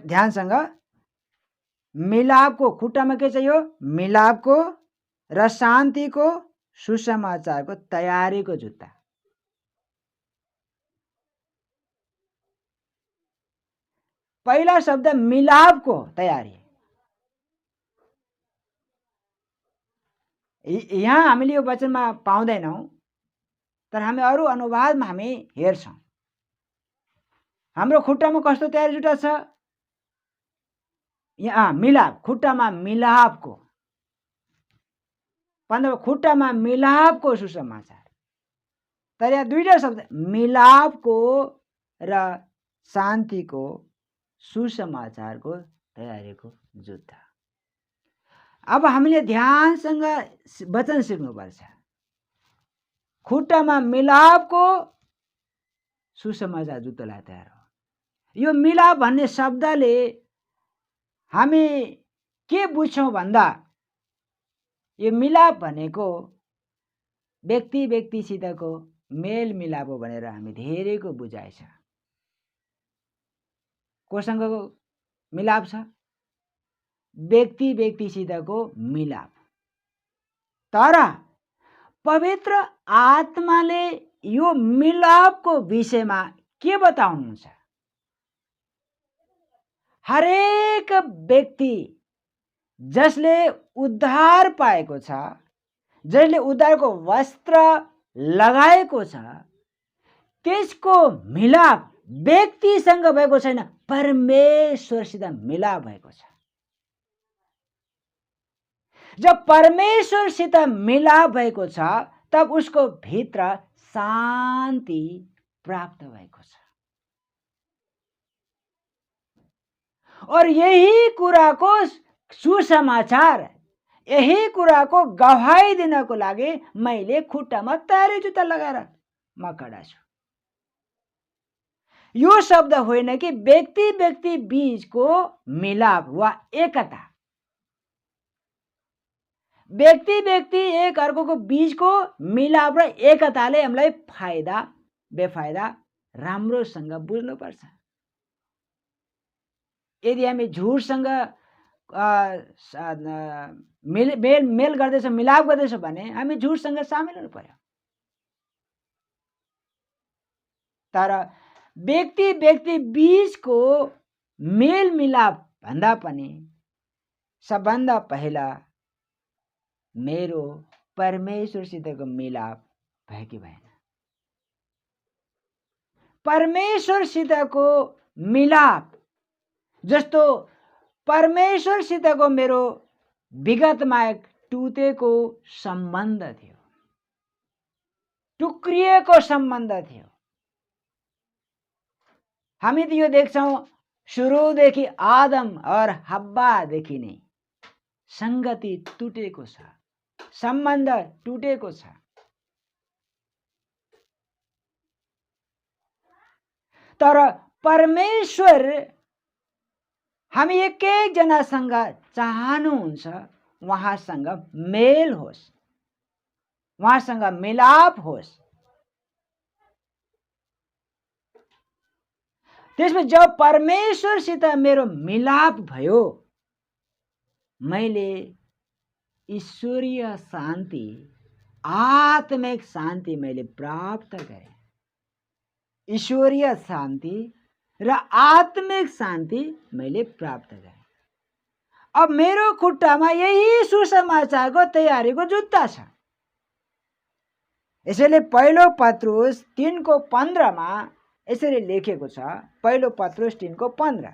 ध्यानसँग, मिलापको, खुट्टामा के चाहियो? मिलापको र शान्तिको सुसमाचारको तयारीको जुत्ता। पहिला शब्द मिलापको तयारी। यहाँ हामीले यो वचनमा पाउँदैनौँ, तर हामी अरू अनुवादमा हामी हेर्छौँ। हाम्रो खुट्टामा कस्तो तयारी जुत्ता छ? यहाँ मिलाप, खुट्टामा मिलापको, खुट्टामा मिलापको सुसमाचार। तर यहाँ दुईटा शब्द, मिलापको र शान्तिको सुसमाचारको तयारीको जुत्ता। अब हामीले ध्यानसँग वचन सिक्नुपर्छ। खुट्टामा मिलापको सुसमाचार जुत्ता लाएर तयार हो। यो मिलाप भन्ने शब्दले हामी के बुझ्छौँ भन्दा, यो मिलाप भनेको व्यक्ति व्यक्तिसितको मेल मिलाप हो भनेर हामी धेरैको बुझाइ छ। कोसँगको मिलाप छ? व्यक्ति व्यक्तिसितको मिलाप। तर पवित्र आत्माले यो मिलापको विषयमा के बताउनुहुन्छ? हरेक व्यक्ति जसले उद्धार पाएको छ, जसले उद्धारको वस्त्र लगाएको छ, त्यसको मिलाप व्यक्तिसँग भएको छैन, परमेश्वरसित मिलाप भएको छ। जब परमेश्वरसित मिलाप भएको छ, तब उसको भित्र शान्ति प्राप्त भएको छ। और यही कुराको सुसमाचार, यही कुराको गवाही दिनको लागि मैले खुट्टामा तयारी जुत्ता लगाएर म खडा छु। यो शब्द होइन कि व्यक्ति व्यक्ति बीचको मिलाप वा एकता, व्यक्ति व्यक्ति एक अर्कोको बीचको मिलाप र एकताले हामीलाई फाइदा बेफाइदा राम्रोसँग बुझ्नुपर्छ। यदि हामी झुटसँग मेल गर्दैछौँ, मिलाप गर्दैछौँ भने हामी झुटसँग सामेल हुनु पर्यो। तर व्यक्ति व्यक्ति बीचको मेल मिलाप भन्दा पनि सबभन्दा पहिला मेरो परमेश्वरसितको मिलाप भयो कि भएन। परमेश्वरसितको मिलाप जस्तो परमेश्वरसितको मेरो विगतमा एक टुटेको सम्बन्ध थियो, टुक्रिएको सम्बन्ध थियो। हामी त यो देख्छौँ सुरुदेखि आदम और हब्बादेखि नै संगति टुटेको छ, सम्बन्ध टुटेको छ। तर परमेश्वर हामी एक एकजनासँग चाहनुहुन्छ उहाँसँग मेल होस्, उहाँसँग मिलाप होस्। त्यसपछि जब परमेश्वरसित मेरो मिलाप भयो, मैले ईश्वरीय शान्ति, आत्मिक शान्ति मैले प्राप्त गरेँ। ईश्वरीय शान्ति र आत्मिक शान्ति मैले प्राप्त गरेँ। अब मेरो खुट्टामा यही सुसमाचारको तयारीको जुत्ता छ। यसैले पहिलो पत्रुस 3:15 मा यसरी लेखेको छ। पहिलो पत्रुस 3:15,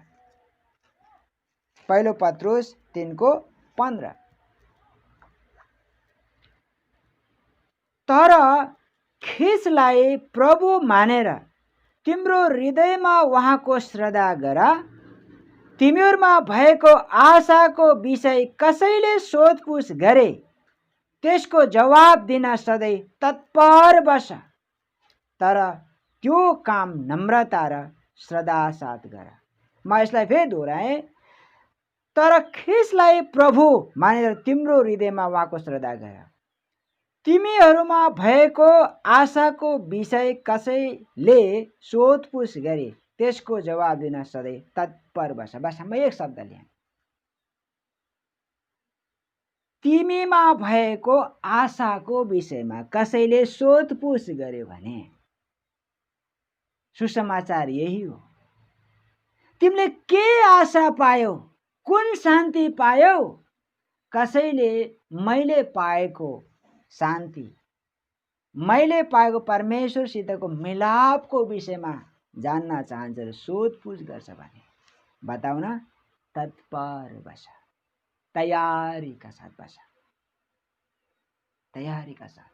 पहिलो पत्रुस 3:15। तर ख्रिस्टलाई प्रभु मानेर तिम्रो हृदयमा उहाँको श्रद्धा गर। तिमीहरूमा भएको आशाको विषय कसैले सोधपुछ गरे त्यसको जवाब दिन सधैँ तत्पर बस। तर त्यो काम नम्रता र श्रद्धा साथ गर। म यसलाई फेरि दोहोऱ्याएँ। तर ख्रिस्टलाई प्रभु मानेर तिम्रो हृदयमा उहाँको श्रद्धा गर। तिमीहरूमा भएको आशाको विषय कसैले सोधपुछ गरे त्यसको जवाब दिन सधैँ तत्पर बस। बस म एक शब्द लिएँ। तिमीमा भएको आशाको विषयमा कसैले सोधपुछ गर्यो भने सुसमाचार यही हो। तिमीले के आशा पायौ, कुन शान्ति पायौ? कसैले मैले पाएको शान्ति, मैले पाएको परमेश्वरसितको मिलापको विषयमा जान्न चाहन्छ र सोधपुछ गर्छ भने बताउन तत्पर बस, तयारीका साथ बस, तयारीका साथ।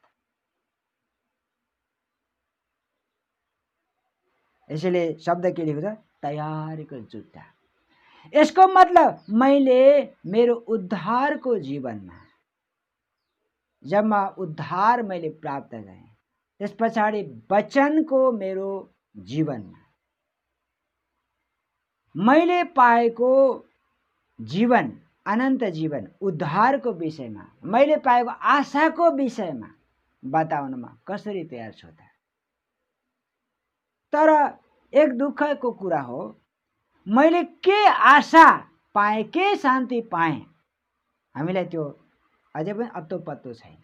यसैले शब्द के लेखेको छ? तयारीको जुत्ता। यसको मतलब मैले मेरो उद्धारको जीवनमा जब म उद्धार मैले प्राप्त गरेँ त्यस पछाडि वचनको मेरो जीवनमा मैले पाएको जीवन, अनन्त जीवन, उद्धारको विषयमा मैले पाएको आशाको विषयमा बताउनमा कसरी तयार छु त? तर एक दुःखको कुरा हो, मैले के आशा पाएँ, के शान्ति पाएँ, हामीलाई त्यो अझै पनि अत्तो पत्तो छैन।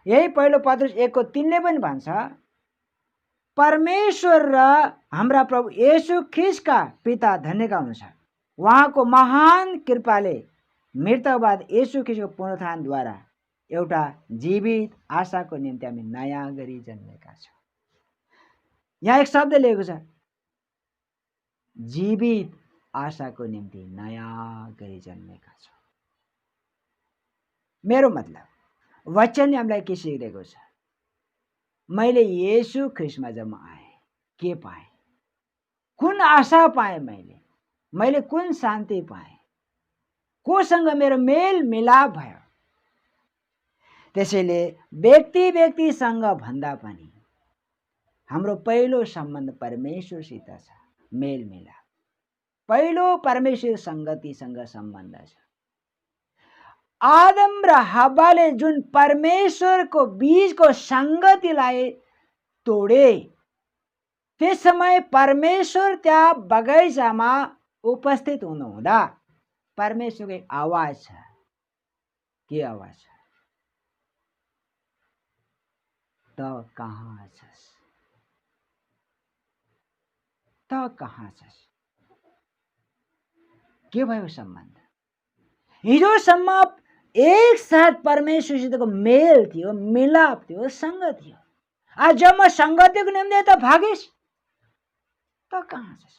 यही पहिलो पत्रुस 1:3 पनि भन्छ, परमेश्वर र हाम्रा प्रभु येशू ख्रिस्टका पिता धन्यका हुनुहुन्छ। उहाँको महान कृपाले मृतकबाट येशू ख्रिस्टको पुनरुत्थानद्वारा एउटा जीवित आशाको निम्ति हामी नयाँ गरी जन्मेका छौँ। यहाँ एक शब्द लेखेको छ, जीवित आशाको निम्ति नयाँ गरी जन्मेका छौँ। मेरो मतलब वचनले हामीलाई के सिकाएको छ? मैले येशू ख्रिस्टमा जब म आएँ के पाएँ, कुन आशा पाएँ, मैले कुन शान्ति पाएँ, कोसँग मेरो मेल मिलाप भयो। त्यसैले व्यक्ति व्यक्तिसँग भन्दा पनि हाम्रो पहिलो सम्बन्ध परमेश्वरसित छ। मेलमिलाप। पहिलो परमेश्वर संगतिसँग सम्बन्ध छ। आदम र हव्वाले जुन परमेश्वरको बीचको संगतिलाई तोडे, त्यस समय परमेश्वर त्यहाँ बगैँचामा उपस्थित हुनुहुँदा परमेश्वरको एक आवाज छ। के आवाज छ? त कहाँ छस्? त कहाँ छस्? के भयो सम्बन्ध? हिजोसम्म एक साथ परमेश्वरसितको मेल थियो, मिलाप थियो, संगत थियो। आज जब म संगतिको निम्ति त भागिस, त कहाँ छस्?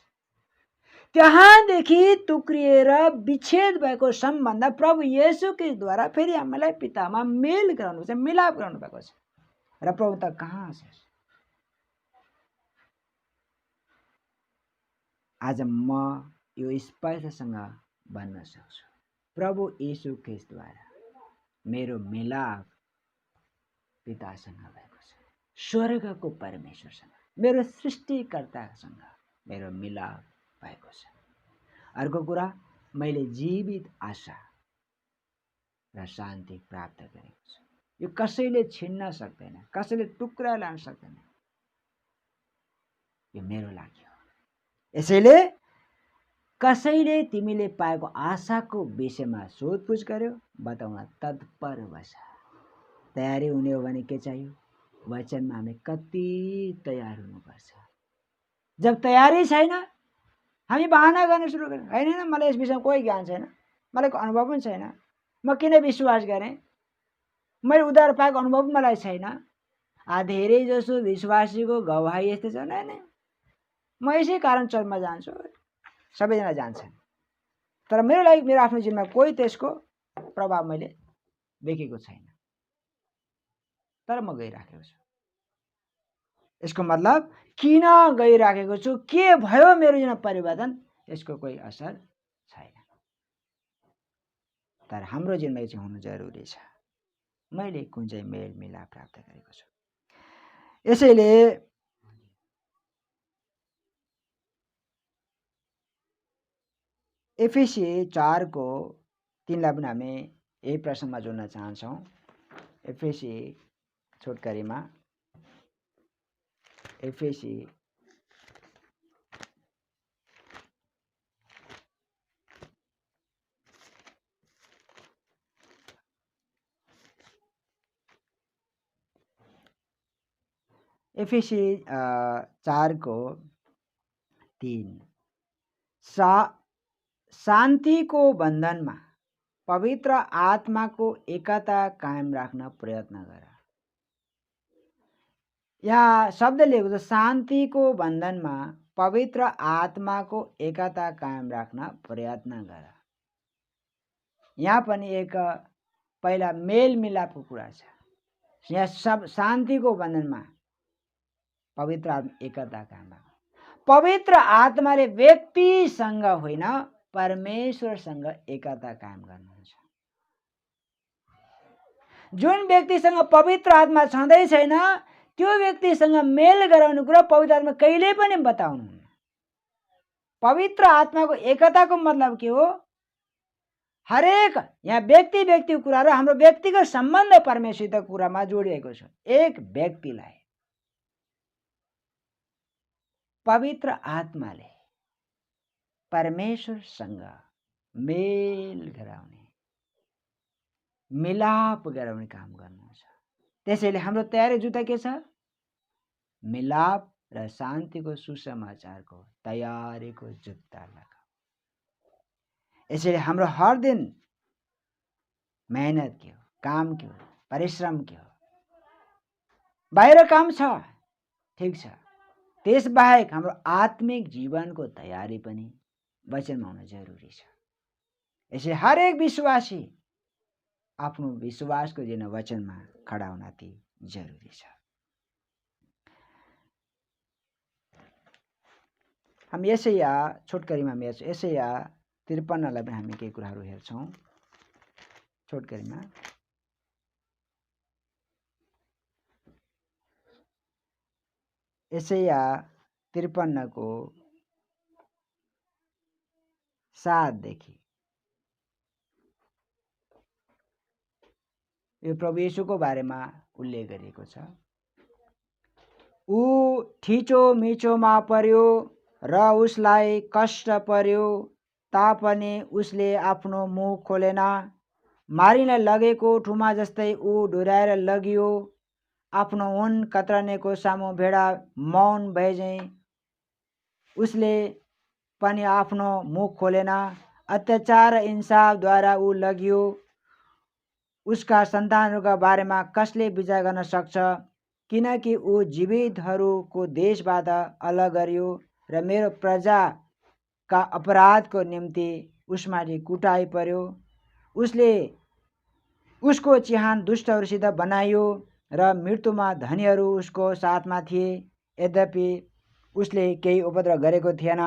त्यहाँदेखि टुक्रिएर विच्छेद भएको सम्बन्ध प्रभु येशू क्रिस्टद्वारा फेरि हामीलाई पितामा मेल गराउनु छ, मिलाप गराउनु भएको छ। र प्रभु त कहाँ छस्? आज म यो स्पष्टसँग भन्न सक्छु, प्रभु येशू क्रिस्टद्वारा मेरो मिलाप पितासँग भएको छ। स्वर्गको परमेश्वरसँग, मेरो सृष्टिकर्तासँग मेरो मिलाप भएको छ। अर्को कुरा, मैले जीवित आशा र शान्ति प्राप्त गरेको छु। यो कसैले छिन्न सक्दैन, कसैले टुक्रा लान सक्दैन। यो मेरो लागि हो। यसैले कसैले तिमीले पाएको आशाको विषयमा सोधपुछ गर्यो, बताउन तत्पर बस। तयारी हुने हो भने के चाहियो? वचनमा हामी कति तयार हुनुपर्छ। जब तयारी छैन, हामी बहाना गर्न सुरु गर्छौँ। होइन, मलाई यस विषयमा कोही ज्ञान छैन, मलाई अनुभव पनि छैन, म किन विश्वास गरेँ, मैले उद्धार पाएको अनुभव पनि मलाई छैन। धेरै जसो विश्वासीको गवाही यस्तै छ, नै म यसै कारण चर्चमा जान्छु, सबैजना जान्छन्। तर मेरो लागि, मेरो आफ्नो जीवनमा कोही त्यसको प्रभाव मैले देखेको छैन, तर म गइराखेको छु। यसको मतलब किन गइराखेको छु, के भयो मेरो जीवनमा परिवर्तन, यसको कोही असर छैन। तर हाम्रो जीवनमा यो चाहिँ हुनु जरुरी छ। मैले कुन चाहिँ मेलमिलाप प्राप्त गरेको छु। यसैले एफएसी 4:3 पनि हामी यही प्रसङ्गमा जोड्न चाहन्छौँ। एफएसी छोटकरीमा एफएसी 4:3 शान्तिको बन्धनमा पवित्र आत्माको एकता कायम राख्न प्रयत्न गर। यहाँ शब्द लेखेको छ, शान्तिको बन्धनमा पवित्र आत्माको एकता कायम राख्न प्रयत्न गर। यहाँ पनि एक पहिला मेलमिलापको कुरा छ। यहाँ सब शान्तिको बन्धनमा पवित्र आत्मा एकता कायम राख्न। पवित्र आत्माले व्यक्तिसँग होइन, परमेश्वरसँग एकता कायम गर्नुहुन्छ। जुन व्यक्तिसँग पवित्र आत्मा छँदै छैन, त्यो व्यक्तिसँग मेल गराउनु कुरा पवित्र आत्मा कहिले पनि बताउनुहुन्न। पवित्र आत्माको एकताको मतलब के हो? हरेक यहाँ व्यक्तिको कुराहरू, हाम्रो व्यक्तिगत सम्बन्ध परमेश्वरको कुरामा जोडिएको छ। एक व्यक्तिलाई पवित्र आत्माले परमेश्वरसँग मेल गराउने, मिलाप गराउने काम गर्नुहुन्छ। त्यसैले हाम्रो तयारी जुत्ता के छ? मिलाप र शान्तिको सुसमाचारको तयारीको जुत्ता लगाऊ। यसैले हाम्रो हर दिन मेहनत के हो, काम के हो, परिश्रम के हो? बाहिर काम छ, ठिक छ, त्यसबाहेक हाम्रो आत्मिक जीवनको तयारी पनि वचनमा हुन जरुरी छ। यसैले हरेक विश्वासी आफ्नो विश्वासको दिन वचनमा खडा हुन अति जरुरी छ। हामी यसैया छोटकरीमा हामी हेर्छौँ। यसैया 53लाई पनि हामी केही कुराहरू हेर्छौँ छोटकरीमा। यसैया 53को 7 यो प्रभु येशूको बारेमा उल्लेख गरिएको छ। ऊ ठिचो मिचोमा पर्यो र उसलाई कष्ट पर्यो तापनि उसले आफ्नो मुख खोलेन। मारिन लगेको ठुमा जस्तै ऊ डोर्याएर लगियो। आफ्नो ऊन कतरनेको सामु भेडा मौन भएझैं उसले पनि आफ्नो मुख खोलेन। अत्याचार र इन्साफद्वारा ऊ लगियो। उसका सन्तानहरूका बारेमा कसले विचार गर्न सक्छ? किनकि ऊ जीवितहरूको देशबाट अलग गरियो र मेरो प्रजाका अपराधको निम्ति उसमाथि कुटाइ पर्यो। उसले उसको चिहान दुष्टहरूसित बनाइयो र मृत्युमा धनीहरू उसको साथमा थिए। यद्यपि उसले केही उपद्रव गरेको थिएन,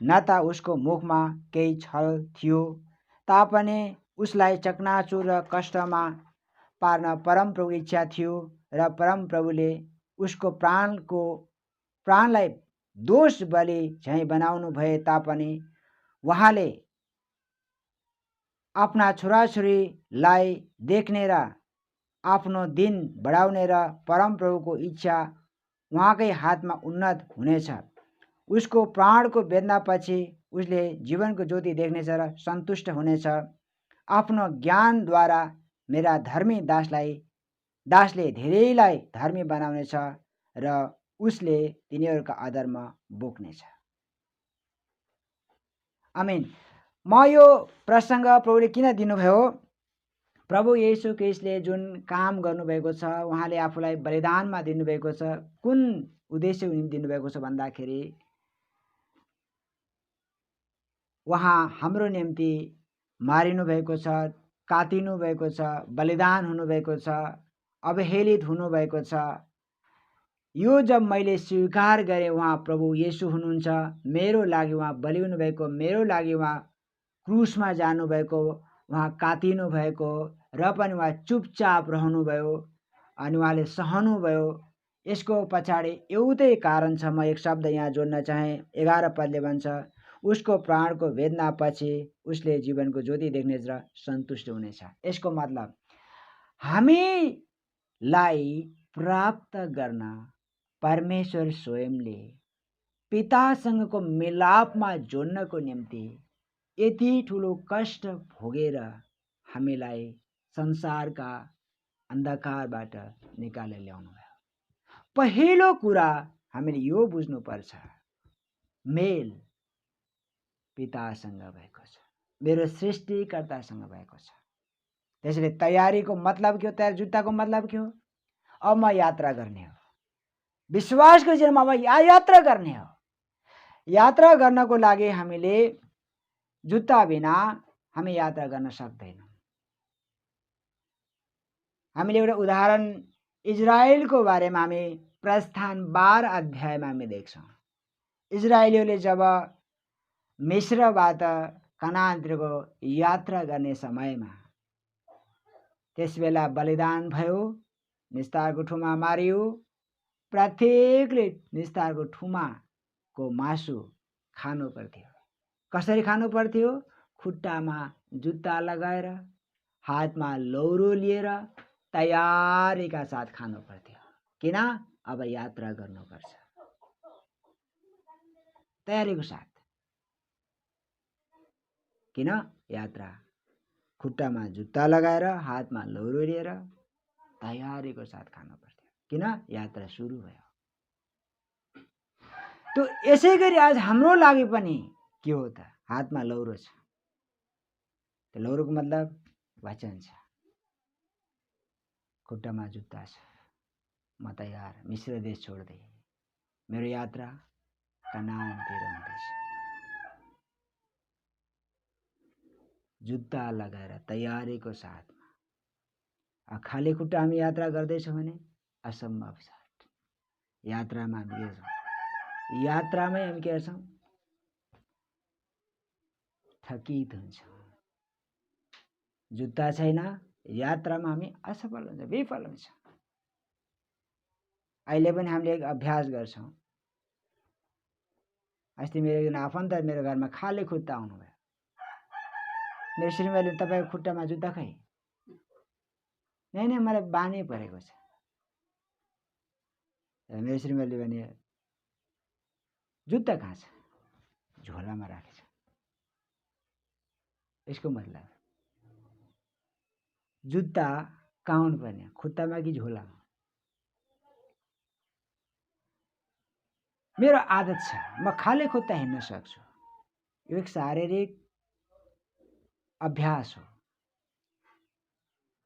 न त उसको मुखमा केही छल थियो। तापनि उसलाई चकनाचुर र कष्टमा पार्न परमप्रभु इच्छा थियो र परमप्रभुले उसको प्राणलाई दोष बलि झैं बनाउनु भए तापनि उहाँले आफ्ना छोराछोरीलाई देख्ने र आफ्नो दिन बढाउने र परमप्रभुको इच्छा उहाँकै हातमा उन्नत हुनेछ। उसको प्राणको वेदनापछि उसले जीवनको ज्योति देख्नेछ र सन्तुष्ट हुनेछ। आफ्नो ज्ञानद्वारा मेरा धर्मी दासले धेरैलाई धर्मी बनाउनेछ र उसले तिनीहरूका अधर्म बोक्नेछ। आमेन। म यो प्रसङ्ग प्रभुले किन दिनुभयो? प्रभु येशू ख्रीष्टले जुन काम गर्नुभएको छ, उहाँले आफूलाई बलिदानमा दिनुभएको छ। कुन उद्देश्यको निम्ति दिनुभएको छ भन्दाखेरि उहाँ हाम्रो निम्ति मारिनु भएको छ, काटिनु भएको छ, बलिदान हुनुभएको छ, अवहेलित हुनुभएको छ। यो जब मैले स्वीकार गरेँ उहाँ प्रभु येशू हुनुहुन्छ, मेरो लागि उहाँ बलि हुनुभएको, मेरो लागि उहाँ क्रुसमा जानुभएको, उहाँ काटिनु भएको र पनि उहाँ चुपचाप रहनुभयो अनि उहाँले सहनुभयो। यसको पछाडि एउटै कारण छ। म एक शब्द यहाँ जोड्न चाहेँ। 11 पदले भन्छ, उसको प्राणको वेदनापछि उसले जीवनको ज्योति देख्नेछ र सन्तुष्ट हुनेछ। यसको मतलब हामीलाई प्राप्त गर्न परमेश्वर स्वयंले पितासँगको मिलापमा जोड्नको निम्ति यति ठुलो कष्ट भोगेर हामीलाई संसारका अन्धकारबाट निकालेर ल्याउनु भयो। पहिलो कुरा हामीले यो बुझ्नुपर्छ, मेल पितासँग भएको छ, मेरो सृष्टिकर्तासँग भएको छ। त्यसैले तयारीको मतलब के हो? तयारी जुत्ताको मतलब के हो? अब म यात्रा गर्ने हो, विश्वासको जीवनमा अब यात्रा गर्ने हो। यात्रा गर्नको लागि हामीले जुत्ता बिना हामी यात्रा गर्न सक्दैनौँ। हामीले एउटा उदाहरण इजरायलको बारेमा हामी प्रस्थान 12 अध्यायमा हामी देख्छौँ। इजरायलीहरूले जब मिस्रबाट कनानतिरको यात्रा गर्ने समयमा त्यसबेला बलिदान भयो, निस्तारको ठुमा मारियो। प्रत्येकले निस्तारको ठुमाको मासु खानु पर्थ्यो। कसरी खानु पर्थ्यो? खुट्टामा जुत्ता लगाएर, हातमा लौरो लिएर तयारीका साथ खानु पर्थ्यो। किन? अब यात्रा गर्नुपर्छ। तयारीको साथ। किन? यात्रा। खुट्टामा जुत्ता लगाएर, हातमा लौरो लिएर तयारीको साथ खानु पर्थ्यो। किन? यात्रा सुरु भयो। तो यसै गरी आज हाम्रो लागि पनि के हो त? हातमा लौरो छ। त्यो लौरोको मतलब वचन छ, खुट्टामा जुत्ता छ। म तयार, मिश्र देश छोड्दै मेरो यात्रा कनानतिर हुँदैछ। जुत्ता लगाएर तयारीको साथमा। खाली खुट्टा हामी यात्रा गर्दैछौँ भने असम्भव छ। यात्रामा हामी के छौँ? यात्रामै हामी के गर्छौँ? थकित हुन्छौँ। जुत्ता छैन, यात्रामा हामी असफल हुन्छौँ, विफल हुन्छौँ। अहिले पनि हामीले एक अभ्यास गर्छौँ। अस्ति मेरो एकजना आफन्त मेरो घरमा खाली खुट्टा आउनुभयो। मेरो श्रीमतीले तपाईँको खुट्टामा जुत्ता खै? नै मलाई बानी परेको छ। मेरो श्रीमतीले भने जुत्ता कहाँ छ? झोलामा राखेछ। यसको मतलब जुत्ता कहाँ हुनु पर्ने? खुट्टामा कि झोलामा? मेरो आदत छ, म खाली खुट्टा हिँड्न सक्छु। यो एक शारीरिक अभ्यास हो।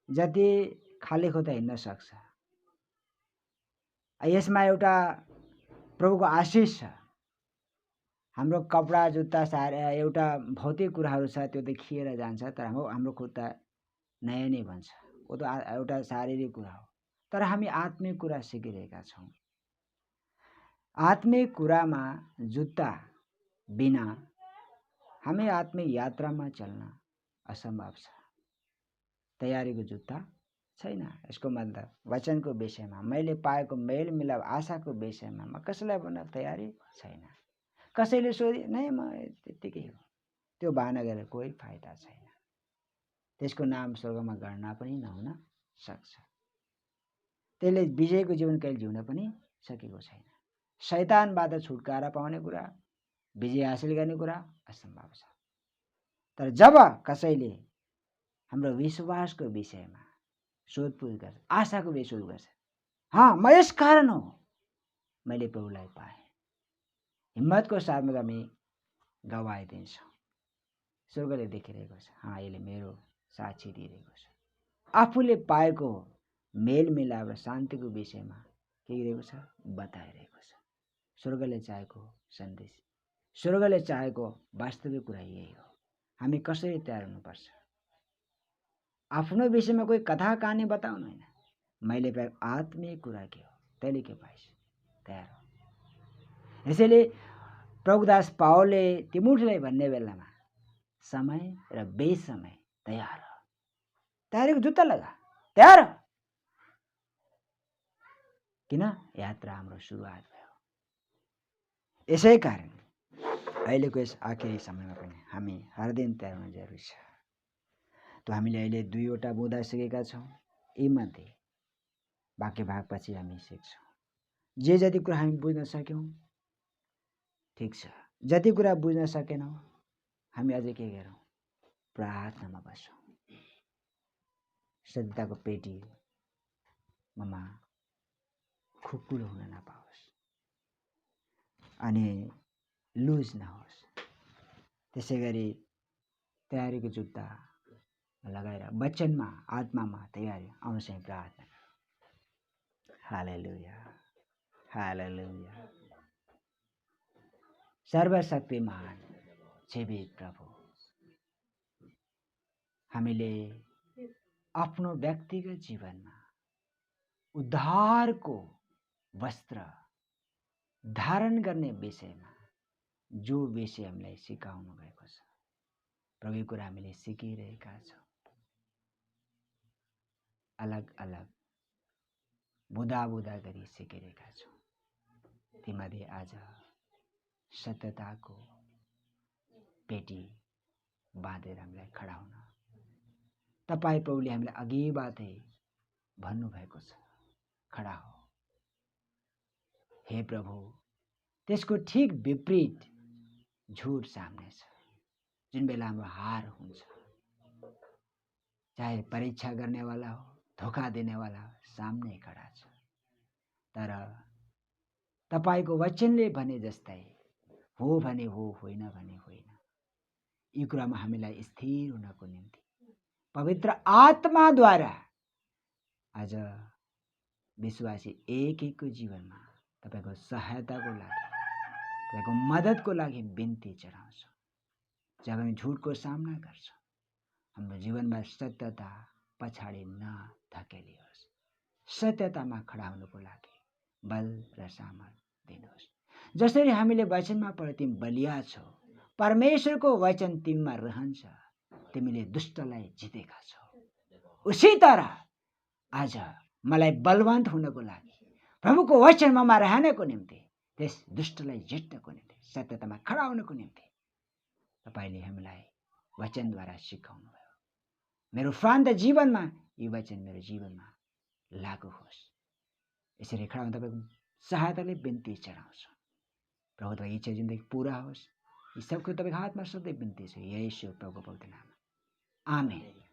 जति खाली खुट्टा हिँड्न सक्छ। यसमा एउटा प्रभुको आशिष छ। हाम्रो कपडा जुत्ता एउटा भौतिक कुराहरू छ, त्यो देखिएर जान्छ, तर हाम्रो खुट्टा नयाँ नै भन्छ। वो त एउटा शारीरिक कुरा हो। तर हामी आत्मिक कुरा सिकिरहेका छौँ। आत्मिक कुरामा जुत्ता बिना हामी आत्मिक यात्रामा चल्न असम्भव छ। तयारीको जुत्ता छैन। यसको मतलब वचनको विषयमा मैले पाएको मेल मिलाप आशाको विषयमा म कसैलाई भन्न तयारी छैन। कसैले सोधे नै म त्यतिकै हो, त्यो बहाना गरेर कोही फाइदा छैन। त्यसको नाम स्वर्गमा गणना पनि नहुन सक्छ। त्यसले विजयको जीवन कहिले जिउन पनि सकेको छैन। शैतानबाट छुटकारा पाउने कुरा, विजय हासिल गर्ने कुरा असम्भव छ। तर जब कसैले हाम्रो विश्वासको विषयमा सोधपुछ गर्छ, आशाको विषय गर्छ, म यस कारण हो मैले प्रभुलाई पाएँ, हिम्मतको साथमा हामी गवाई दिन्छौँ। स्वर्गले देखिरहेको छ, यसले मेरो साक्षी दिइरहेको छ। आफूले पाएको मेलमिलाप र शान्तिको विषयमा के गरिरहेको छ? बताइरहेको छ। स्वर्गले चाहेको सन्देश, स्वर्गले चाहेको वास्तविक कुरा यही हो। हामी कसरी तयार हुनुपर्छ? आफ्नो विषयमा कोही कथा कहानी बताउनु होइन, मैले पाएको आत्मिक कुरा के हो, तैँले के पाइस्, तयार हो। यसैले प्रभुदास पावलले तिमुथिलाई भन्ने बेलामा समय र बेसमय तयार हो। तयारीको जुत्ता लगा, तयार हो। किन? यात्रा हाम्रो सुरुवात भयो। यसै कारण अहिलेको यस आखिरी समयमा पनि हामी हर दिन तयार हुन जरुरी छ। त हामीले अहिले 2वटा बुँदा सिकेका छौँ। यीमध्ये बाँकी भागपछि हामी सिक्छौँ। जति कुरा हामी बुझ्न सक्यौँ ठिक छ, जति कुरा बुझ्न सकेनौँ हामी अझै के गरौँ? प्रार्थनामा बसौँ। सत्यताको पेटी ममा खुकुलो हुन नपाओस् अनि लुज नहोस्। त्यसै गरी तयारीको जुत्ता लगाएर वचनमा आत्मामा तयारी आउनु चाहिँ प्रार्थना। हालेलुया, हालेलुया। सर्वशक्तिमान जीवित प्रभु, हामीले आफ्नो व्यक्तिगत जीवनमा उद्धारको वस्त्र धारण गर्ने विषयमा जो विषय हामीलाई सिकाउनु भएको छ, प्रभु कुरा हामीले सिकिरहेका छौँ। अलग अलग बुदा गरी सिकिरहेका छौँ। तीमध्ये आज सत्यताको पेटी बाँधेर हामीलाई खडा हुन तपाईँ प्रभुले हामीलाई अघिबाटै भन्नुभएको छ, खडा हो। हे प्रभु, त्यसको ठीक विपरीत झुट सामने छ। जुन बेला हाम्रो हार हुन्छ, चाहे परीक्षा गर्नेवाला हो, धोका दिनेवाला हो, सामने खडा छ। तर तपाईको वचनले भने जस्तै हो भने हो, होइन भने होइन। यी कुरामा हामीलाई स्थिर हुनको निम्ति पवित्र आत्माद्वारा आज विश्वासी एक एकको जीवनमा तपाईको सहायताको लागि, तपाईको मद्दतको लागि बिन्ती चढाउँछौँ। जब हामी झुटको सामना गर्छौँ, हाम्रो जीवनमा सत्यता पछाडि नधकेलियोस्। सत्यतामा खडा हुनुको लागि बल र सामर्थ दिनुहोस्। जसरी हामीले वचनमा पढ्यौँ, तिमी बलिया छौ, परमेश्वरको वचन तिमीमा रहन्छ, तिमीले दुष्टलाई जितेका छौ। उसी तरह आज मलाई बलवन्त हुनको लागि, प्रभुको वचन ममा रहनको निम्ति, त्यस दुष्टलाई जित्नको निम्ति, सत्यतामा खडा हुनको निम्ति तपाईले हामीलाई वचनद्वारा सिकाउनुभयो। मेरो उपरान्त जीवनमा यो वचन मेरो जीवनमा लागू होस्। यसरी खडा हुँदा तपाईँको सहायताले बिन्ती चढाउँछु। प्रभु तपाईँ इच्छा जिन्दगी पुरा होस्। यी सबको तपाईँको हातमा सधैँ बिन्ती छ। यसो प्रभुको पवित्र नाममा आमेन।